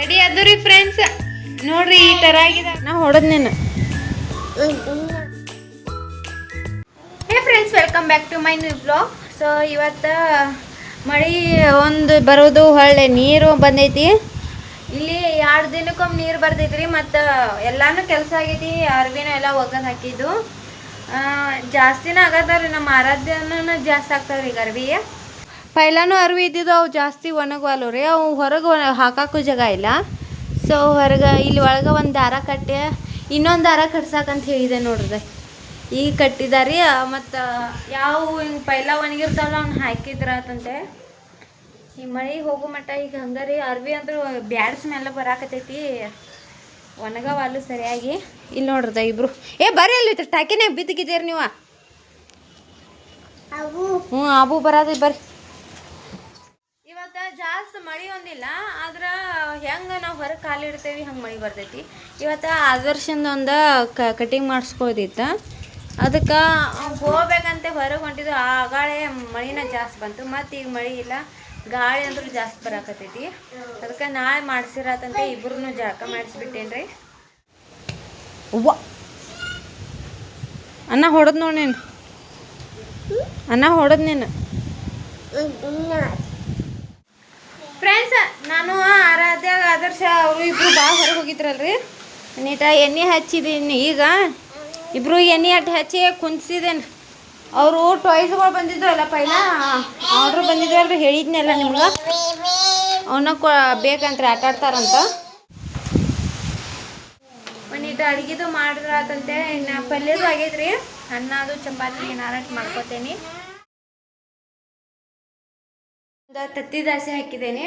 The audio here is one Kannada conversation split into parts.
ರೆಡಿ ಆದ್ರಿ ಫ್ರೆಂಡ್ಸ್ ನೋಡ್ರಿ ಈ ತರ ಆಗಿದೆ ನಾ ಹೊಡೆದ್ ನೀನು hey friends welcome back to my new blog so ಇವತ್ತು ಮಳೆ ಒಂದು ಬರೋದು ಹೊಳ್ಳೆ ನೀರು ಬಂದೈತಿ ಇಲ್ಲಿ 2 ದಿನಕ್ಕೊಮ್ಮೆ ನೀರು ಬರ್ತೈತ್ರಿ ಮತ್ತು ಎಲ್ಲಾನು ಕೆಲಸ ಆಗೈತಿ ಅರ್ವಿನ ಎಲ್ಲ ಒಗ್ಗದು ಹಾಕಿದ್ದು ಜಾಸ್ತಿನ ಆಗತ್ತಾವ್ರಿ ನಮ್ಮ ಆರಾಧ್ಯನ ಜಾಸ್ತಿ ಆಗ್ತಾವ್ರಿ ಈಗ ಅರ್ವಿ ಪೈಲಾನು ಅರ್ವಿ ಇದ್ದಿದ್ದು ಅವು ಜಾಸ್ತಿ ಒಣಗವಲ್ಲು ರೀ ಅವು ಹೊರಗೆ ಹಾಕಾಕೂ ಜಾಗ ಇಲ್ಲ ಸೊ ಹೊರಗೆ ಇಲ್ಲಿ ಒಳಗೆ ಒಂದು ದಾರ ಕಟ್ಟಿ ಇನ್ನೊಂದು ದಾರ ಕಟ್ಸಾಕಂತ ಹೇಳಿದೆ ನೋಡ್ರಿ ಈಗ ಕಟ್ಟಿದಾರಿ ಮತ್ತು ಯಾವ ಹಿಂಗೆ ಪೈಲ ಒಣಗಿರ್ತಾವಲ್ಲ ಅವ್ನು ಹಾಕಿದ್ರಾತಂತೆ ಈ ಮಳೆ ಹೋಗೋ ಮಟ್ಟ ಈಗ ಹಂಗಾರಿ ಅರ್ವಿ ಅಂದ್ರೂ ಬ್ಯಾಡ್ ಸ್ಮೆಲ್ಲ ಬರಾಕತೈತಿ ಒಣಗವಲ್ಲು ಸರಿಯಾಗಿ ಇಲ್ಲಿ ನೋಡ್ರದ ಇಬ್ರು ಬರ್ರಿ ಅಲ್ಲಿ ಟಾಕಿನಾಗ ಬಿದ್ದಿದ್ದೀರಿ ನೀವು ಹ್ಞೂ ಅಬು ಬರೋದು ಬರ್ರಿ ಇವತ್ತು ಜಾಸ್ತಿ ಮಳೆ ಒಂದಿಲ್ಲ ಆದ್ರೆ ಹೆಂಗೆ ನಾವು ಹೊರಗೆ ಕಾಲಿಡ್ತೇವೆ ಹಂಗೆ ಮಳೆ ಬರ್ತೈತಿ ಇವತ್ತು ಆದರ್ಶಂದು ಒಂದು ಕಟಿಂಗ್ ಮಾಡಿಸ್ಕೋದಿತ್ತು ಅದಕ್ಕೆ ಹೋಗ್ಬೇಕಂತೆ ಹೊರಗೆ ಹೊಂಟಿದ್ದು ಆಗಾಳೆ ಮಳಿನ ಜಾಸ್ತಿ ಬಂತು ಮತ್ತು ಈಗ ಮಳೆ ಇಲ್ಲ ಗಾಳಿ ಅಂದ್ರೂ ಜಾಸ್ತಿ ಬರಾಕತ್ತೈತಿ ಅದಕ್ಕೆ ನಾಳೆ ಮಾಡ್ಸಿರತ್ತಂತೆ ಇಬ್ರು ಜಳಕ ಮಾಡಿಸ್ಬಿಟ್ಟೇನ್ರಿ ಅವ್ವ ಅನ್ನ ಹೊಡೆದ್ ನೋಡಿ ನೀನು ಅನ್ನ ಹೊಡೆದ್ ನೀನು ಫ್ರೆಂಡ್ಸ್ ನಾನು ಆರಾಧ್ಯ ಆದರ್ಶ ಅವರು ಇಬ್ರು ಭಾಳ ಹೊರಗೆ ಹೋಗಿದ್ರಲ್ರಿ ನೀಟ ಎಣ್ಣೆ ಹಚ್ಚಿದ್ದೀನಿ ಈಗ ಇಬ್ರು ಎಣ್ಣೆ ಹಚ್ಚಿ ಕುಂತಿದ್ದೇನೆ ಅವರು ಟಾಯ್ಸ್ಗಳು ಬಂದಿದ್ವಲ್ಲ ಪೈಲ ಆರ್ಡ್ರ್ ಬಂದಿದ್ವಲ್ರಿ ಹೇಳಿದ್ನೆಲ್ಲ ನಿಮ್ಗೆ ಅವನ್ನ ಬೇಕಂತ್ರಿ ಆಟಾಡ್ತಾರಂತ ಒಂದಿಟ್ಟು ಅಡುಗೆದು ಮಾಡಿದ್ರಾತಂತೆ ಇನ್ನು ಪಲ್ಯದು ಆಗೈತ್ರಿ ಅನ್ನ ಅದು ಚಪಾತಿ ಏನಾರ ಮಾಡ್ಕೋತೇನೆ ಒಂದು ತತ್ತಿ ದಾಸಿ ಹಾಕಿದ್ದೇನೆ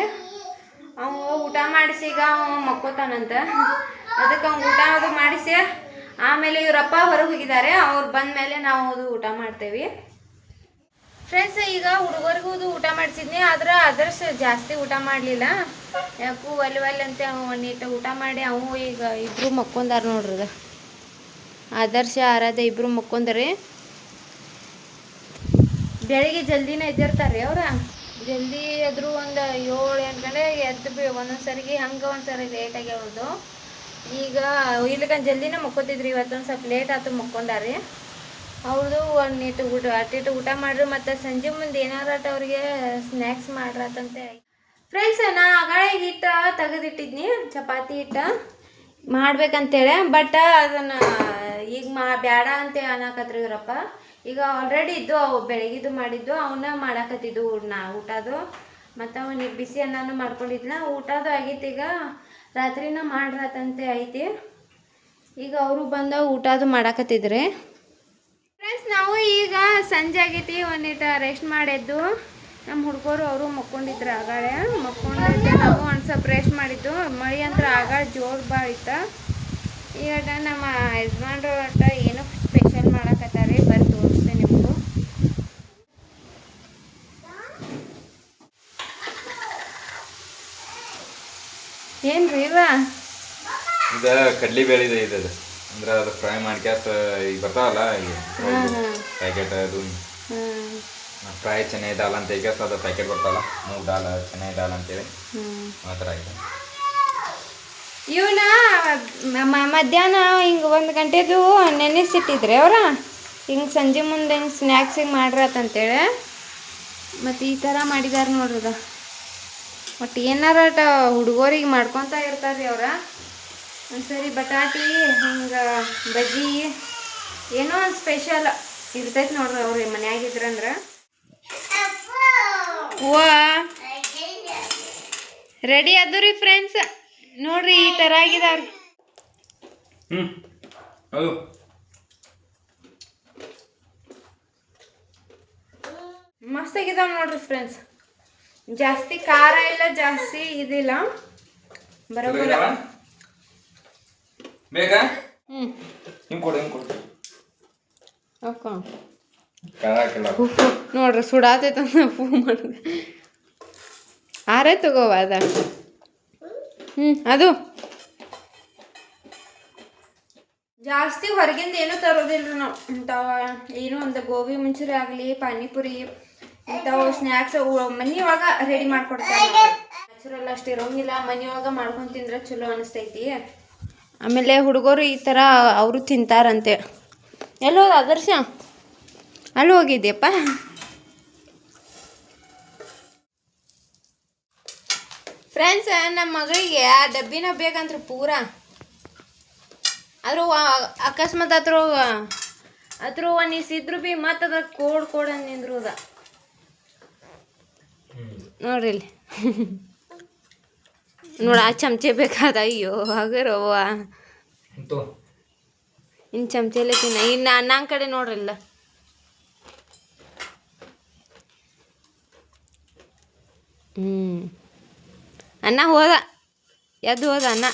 ಅವ ಊಟ ಮಾಡಿಸಿ ಈಗ ಅವ ಮಕ್ಕೋತಾನಂತ ಅದಕ್ಕೆ ಅವ್ನು ಊಟ ಅದು ಮಾಡಿಸಿ ಆಮೇಲೆ ಇವರಪ್ಪ ಹೊರಗೆ ಹೋಗಿದ್ದಾರೆ ಅವ್ರು ಬಂದ ಮೇಲೆ ನಾವು ಅದು ಊಟ ಮಾಡ್ತೇವೆ ಫ್ರೆಂಡ್ಸ್ ಈಗ ಹುಡುಗರಿಗೂ ಊಟ ಮಾಡಿಸಿದ್ನಿ ಆದ್ರೆ ಆದರ್ಶ ಜಾಸ್ತಿ ಊಟ ಮಾಡಲಿಲ್ಲ ಯಾಕೂ ಒಲ್ಲೆ ಅಂತ ಒಂದಿಟ್ಟು ಊಟ ಮಾಡಿ ಅವು ಈಗ ಇಬ್ಬರು ಮಕ್ಕೊಂದಾರ ನೋಡ್ರಿ ಆದರ್ಶ ಆರಾಧ್ಯ ಇಬ್ಬರು ಮಕ್ಕೊಂದ್ರಿ ಬೆಳಿಗ್ಗೆ ಜಲ್ದಿನ ಎದ್ದಿರ್ತಾರೆ ಅವ್ರ ಜಲ್ದಿ ಎದ್ರು ಒಂದು 7-8 ಗಂಟೆ ಎದ್ದು ಒಂದೊಂದು ಸರಿಗೆ ಹಂಗೆ ಒಂದು ಸರಿ ಲೇಟಾಗಿ ಅವ್ರದ್ದು ಈಗ ಇಲ್ಲಿಗ ಜಲ್ದಿನೇ ಮಕ್ಕೋತಿದ್ರಿ ಇವತ್ತೊಂದು ಸ್ವಲ್ಪ ಲೇಟ್ ಆಯ್ತು ಮಕ್ಕೊಂಡಾರಿ ಅವ್ರದ್ದು ಒಂದಿಟ್ಟು ಊಟ ಮಾಡ್ರಿ ಮತ್ತು ಸಂಜೆ ಮುಂದೆ ಏನಾರ ಅವ್ರಿಗೆ ಸ್ನ್ಯಾಕ್ಸ್ ಮಾಡ್ರತಂತೆ ಫ್ರೆಂಡ್ಸ್ ನಾ ಆಗಾಳೆ ಹಿಟ್ಟು ತೆಗೆದಿಟ್ಟಿದ್ನಿ ಚಪಾತಿ ಹಿಟ್ಟು ಮಾಡ್ಬೇಕಂತೇಳಿ ಬಟ್ ಅದನ್ನು ಈಗ ಬೇಡ ಅಂತ ಅನ್ನಕತ್ರಿ ಇವರಪ್ಪ ಈಗ ಆಲ್ರೆಡಿ ಇದ್ದು ಅವು ಬೆಳಗ್ಗೆದು ಮಾಡಿದ್ದು ಅವನ್ನ ಮಾಡಾಕತ್ತಿದ್ದು ಊಟದು ಮತ್ತು ಅವನಿಗೆ ಬಿಸಿ ಅನ್ನನೂ ಮಾಡ್ಕೊಂಡಿದ್ನ ಊಟದು ಆಗೈತಿ ಈಗ ರಾತ್ರಿನ ಮಾಡ್ರತಂತೆ ಐತಿ ಈಗ ಅವರು ಬಂದ ಊಟದು ಮಾಡಾಕತ್ತಿದ್ರಿ ಫ್ರೆಂಡ್ಸ್ ನಾವು ಈಗ ಸಂಜೆ ಆಗೈತಿ ಒಂದಿಟ್ಟು ರೆಸ್ಟ್ ಮಾಡಿದ್ದು ನಮ್ಮ ಹುಡುಗರು ಅವರು ಮಕ್ಕೊಂಡಿದ್ರು ಆಗಾಳೆ ಮಕ್ಕೊಂಡಿದ್ದೆ ನಾವು ಒಂದು ಸ್ವಲ್ಪ ರೆಸ್ಟ್ ಮಾಡಿದ್ದು ಮಳೆ ಅಂತ ಆಗಾಳೆ ಜೋರು ಭಾಳ ಇತ್ತು ಈಗ ನಮ್ಮ ಯಜಮಾನ್ರು ಒಟ್ಟು ಏನೋ ಸ್ಪೆಷಲ್ ಮಾಡಾಕತ್ತಾರೆ ಬರ್ರಿ ತೋರಿಸ್ತೇನೆ ನಿಮಗೂ ಏನ್ರಿ ಇವ ಇದು ಕಡ್ಲಿ ಬೇಳೆ ಇದೆ ಅಂದ್ರೆ ಅದು ಫ್ರೈ ಮಾಡ್ಕ್ಯಾಸ ಈಗ ಬರ್ತಾವಲ್ಲ ಈಗ ಪ್ಯಾಕೆಟ್ ಅದು ಫ್ರೈ ಚೆನ್ನೈ ದಾಲ್ ಅಂತ ಈಗ ಅದು ಪ್ಯಾಕೆಟ್ ಬರ್ತಾವಲ್ಲ ಮೂಗ್ ದಾಲ್ ಚೆನ್ನೈ ದಾಲ್ ಅಂತೇಳಿ ಆ ಥರ ಇದೆ ಇವನ ಮಧ್ಯಾಹ್ನ ಹಿಂಗೆ 1 ಗಂಟೆದು ನೆನೆಸಿಟ್ಟಿದ್ರಿ ಅವ್ರ ಹಿಂಗೆ ಸಂಜೆ ಮುಂದೆ ಹಿಂಗೆ ಸ್ನ್ಯಾಕ್ಸಿಗೆ ಮಾಡ್ರತಂತೇಳಿ ಮತ್ತು ಈ ಥರ ಮಾಡಿದಾರೆ ನೋಡ್ರದ ಒಟ್ಟು ಏನಾರ ಹುಡುಗರಿಗೆ ಮಾಡ್ಕೊತ ಇರ್ತಾರೆ ಅವ್ರ ಒಂದ್ಸರಿ ಬಟಾಟಿ ಹಿಂಗೆ ಬಜ್ಜಿ ಏನೋ ಒಂದು ಸ್ಪೆಷಲ್ ಇರ್ತೈತೆ ನೋಡ್ರಿ ಅವ್ರು ಮನ್ಯಾಗಿದ್ರಂದ್ರೆ ಓ ರೆಡಿ ಆದ್ರಿ ಫ್ರೆಂಡ್ಸ್ ನೋಡ್ರಿ ಈ ಥರ ಆಗಿದಾವ್ರಿ ಮಸ್ತ್ ಆಗಿದಾವ ನೋಡ್ರಿ ಫ್ರೆಂಡ್ಸ್ ಜಾಸ್ತಿ ಖಾರ ಇಲ್ಲ ಜಾಸ್ತಿ ಇದಿಲ್ಲ ಬರೋಬರ ಬೇಕಾ ಹಿಂಗೆ ಕೊಡು ನೋಡ್ರಿ ಸುಡಾತೈತ ಪೂ ಮಾಡಿದೆ ಆರೇ ತಗೋವ ಅದ ಅದು ಜಾಸ್ತಿ ಹೊರಗಿಂದ ಏನೂ ತರೋದಿಲ್ರಿ ನಾವು ಇಂಥವ ಏನೋ ಒಂದು ಗೋಬಿ ಮಂಚೂರಿ ಆಗಲಿ ಪಾನಿಪುರಿ ಇಂಥವು ಸ್ನ್ಯಾಕ್ಸ್ ಮನೆ ಒಳಗೆ ರೆಡಿ ಮಾಡ್ಕೊಡ್ತಾರೆ ನ್ಯಾಚುರಲ್ ಅಷ್ಟು ಇರೋಂಗಿಲ್ಲ ಮನೆಯೊಳಗೆ ಮಾಡ್ಕೊಂಡು ತಿಂದ್ರೆ ಚಲೋ ಅನಿಸ್ತೈತಿ. ಆಮೇಲೆ ಹುಡುಗರು ಈ ಥರ ಅವರು ತಿಂತಾರಂತೆ. ಎಲ್ಲೋದ ಆದರ್ಶ? ಅಲ್ಲಿ ಹೋಗಿದ್ಯಪ್ಪ. ಫ್ರೆಂಡ್ಸ್, ನಮ್ಮ ಮಗಳಿಗೆ ಆ ಡಬ್ಬಿನ ಬೇಕಂತ್ರಿ ಪೂರ. ಆದ್ರೂ ಅಕಸ್ಮಾತ್ ಅದ್ರ ಒಂದಿಸಿದ್ರು ಭೀ ಮತ್ತೆ ಅದ ಕೋಡ್ ಅಂತ ನಿಂದ್ರು ಅದ ನೋಡ್ರಿ ಇಲ್ಲಿ. ನೋಡ ಆ ಚಮಚೆ ಬೇಕಾದ. ಅಯ್ಯೋ ಹಾಗರವ್ವ, ಇನ್ನು ಚಮಚೆಲ್ಲೇ ತಿನ್ನ. ಇನ್ನು ಅನ್ನಂಗ್ ಕಡೆ ನೋಡ್ರಿಲ್ಲ. ಅನ್ನ ಹೋದ, ಎದ್ದು ಹೋದ ಅನ್ನ.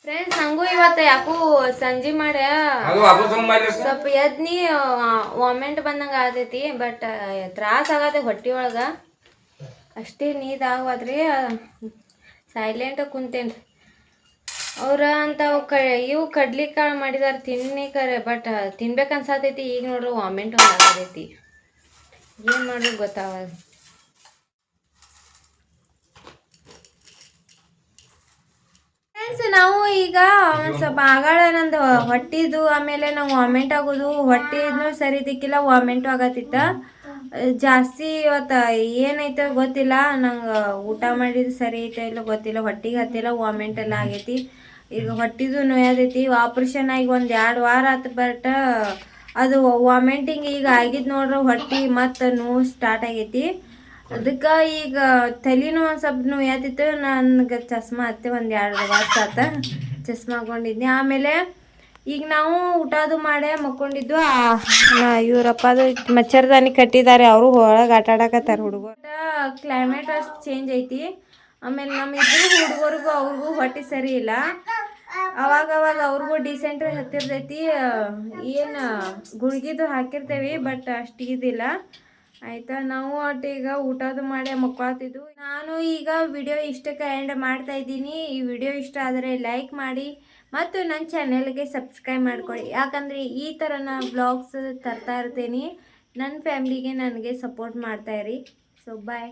ಫ್ರೆಂಡ್ಸ್, ಹಂಗೂ ಇವತ್ತು ಯಾಕೋ ಸಂಜೆ ಮಾಡ್ಯ ಸ್ವಲ್ಪ ಎದ್ನಿ ವಾಮೆಂಟ್ ಬಂದಂಗೆ ಆಗತೈತಿ. ಬಟ್ ತ್ರಾಸ ಆಗತ್ತೆ ಹೊಟ್ಟೆ ಒಳಗೆ. ಅಷ್ಟೇ ನೀದಾಗದ್ರಿ. ಸೈಲೆಂಟ್ ಕುಂತೇನ್ರಿ. ಅವ್ರ ಅಂತಾವು ಇವು ಕಡ್ಲಿ ಕಾಳು ಮಾಡಿದಾರ ತಿನ್ನಿಕರೆ. ಬಟ್ ತಿನ್ಬೇಕನ್ಸತೈತಿ. ಈಗ ನೋಡ್ರಿ ವಾಮೆಂಟ್ ಒಂದು ಆಗತೈತಿ. ಏನು ಮಾಡ್ರಿ ಗೊತ್ತಾಗ. ಫ್ರೆಂಡ್ಸ್, ನಾವು ಈಗ ಒಂದು ಸ್ವಲ್ಪ ಆಗಾಳ ನಂದು ಹೊಟ್ಟಿದ್ದು, ಆಮೇಲೆ ನಾವು ವಾಮೆಂಟ್ ಆಗೋದು, ಹೊಟ್ಟಿದ್ನು ಸರಿ ದಿಕ್ಕಿಲ್ಲ, ವಾಮೆಂಟು ಆಗತ್ತಿತ್ತ ಜಾಸ್ತಿ. ಇವತ್ತು ಏನೈತೆ ಗೊತ್ತಿಲ್ಲ ನಂಗೆ. ಊಟ ಮಾಡಿದ್ದು ಸರಿ ಐತೆ ಇಲ್ಲ ಗೊತ್ತಿಲ್ಲ. ಹೊಟ್ಟಿಗೆ ಹತ್ತಿಲ್ಲ, ವಾಮೆಂಟ್ ಎಲ್ಲ ಆಗೈತಿ. ಈಗ ಹೊಟ್ಟಿದು ನೋಯತೈತಿ. ಆಪ್ರೇಷನ್ ಆಗಿ 1-2 ವಾರ ಆಯ್ತು. ಬಟ್ ಅದು ವಾಮೆಂಟಿಂಗ್ ಈಗ ಆಗಿದ್ದು ನೋಡ್ರಿ. ಹೊಟ್ಟೆ ಮತ್ತು ನೋವು ಸ್ಟಾರ್ಟ್ ಆಗೈತಿ. ಅದಕ್ಕೆ ಈಗ ತಲೆನೂ ಒಂದು ಸ್ವಲ್ಪ ನೋಯತಿತ್ತು. ನನಗೆ ಚಸ್ಮಾ ಹತ್ತಿ 1-2 ವರ್ಷ ಆತ ಚಸ್ಮಾ ಹಾಕೊಂಡಿದ್ನಿ. ಆಮೇಲೆ ಈಗ ನಾವು ಊಟದು ಮಾಡೇ ಮಕ್ಕೊಂಡಿದ್ದು. ಇವರಪ್ಪ ಅದು ಮಚ್ಚರ್ದಾನಿ ಕಟ್ಟಿದ್ದಾರೆ. ಅವರು ಒಳಗೆ ಆಟ ಆಡಕತ್ತಾರ ಹುಡುಗರು. ಕ್ಲೈಮೇಟ್ ಅಷ್ಟು ಚೇಂಜ್ ಐತಿ. ಆಮೇಲೆ ನಮ್ಮ ಇಬ್ಬರು ಹುಡುಗರಿಗೂ ಅವ್ರಿಗೂ ಹೊಟ್ಟೆ ಸರಿ ಇಲ್ಲ. ಅವಾಗ ಅವ್ರಿಗೂ ಡಿಸೆಂಟ್ರಿ ಹತ್ತಿರ್ತೈತಿ. ಏನು ಗುಳಿಗಿದು ಹಾಕಿರ್ತೇವಿ, ಬಟ್ ಅಷ್ಟು ಇದಿಲ್ಲ. ಆಯಿತಾ, ನಾವು ಒಟ್ಟು ಈಗ ಊಟದು ಮಾಡಿ ಮಕ್ಕೊಳ್ತಿದ್ವು. ನಾನು ಈಗ ವಿಡಿಯೋ ಇಷ್ಟಕ್ಕೆ ಎಂಡ್ ಮಾಡ್ತಾ ಇದ್ದೀನಿ. ಈ ವಿಡಿಯೋ ಇಷ್ಟ ಆದರೆ ಲೈಕ್ ಮಾಡಿ ಮತ್ತು ನನ್ನ ಚಾನೆಲ್ಗೆ ಸಬ್ಸ್ಕ್ರೈಬ್ ಮಾಡ್ಕೊಳ್ಳಿ. ಯಾಕಂದರೆ ಈ ಥರ ನಾನು ಬ್ಲಾಗ್ಸ್ ತರ್ತಾ ಇರ್ತೀನಿ. ನನ್ನ ಫ್ಯಾಮ್ಲಿಗೆ ನನಗೆ ಸಪೋರ್ಟ್ ಮಾಡ್ತಾಯಿರಿ. So bye.